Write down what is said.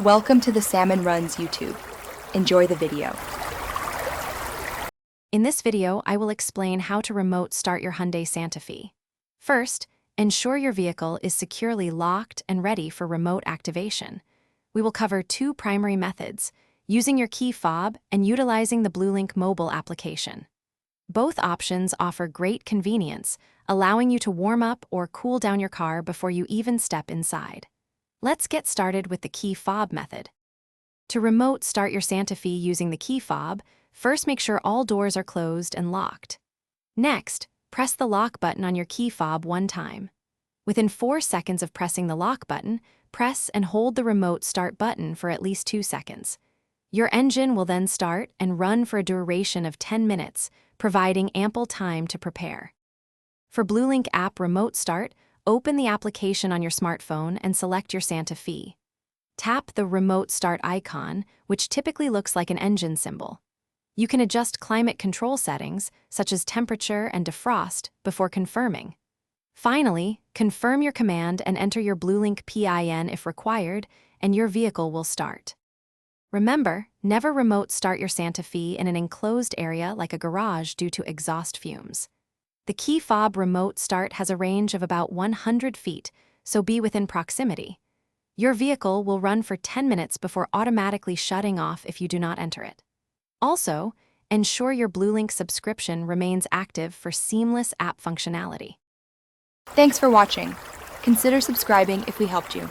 Welcome to the Salmon Runs YouTube. Enjoy the video. In this video, I will explain how to remote start your Hyundai Santa Fe. First, ensure your vehicle is securely locked and ready for remote activation. We will cover two primary methods, using your key fob and utilizing the BlueLink mobile application. Both options offer great convenience, allowing you to warm up or cool down your car before you even step inside. Let's get started with the key fob method. To remote start your Santa Fe using the key fob, first make sure all doors are closed and locked. Next, press the lock button on your key fob one time. Within 4 seconds of pressing the lock button, press and hold the remote start button for at least 2 seconds. Your engine will then start and run for a duration of 10 minutes, providing ample time to prepare. For BlueLink app remote start, open the application on your smartphone and select your Santa Fe. Tap the remote start icon, which typically looks like an engine symbol. You can adjust climate control settings, such as temperature and defrost, before confirming. Finally, confirm your command and enter your BlueLink PIN if required, and your vehicle will start. Remember, never remote start your Santa Fe in an enclosed area like a garage due to exhaust fumes. The key fob remote start has a range of about 100 feet, so be within proximity. Your vehicle will run for 10 minutes before automatically shutting off if you do not enter it. Also, ensure your BlueLink subscription remains active for seamless app functionality. Thanks for watching. Consider subscribing if we helped you.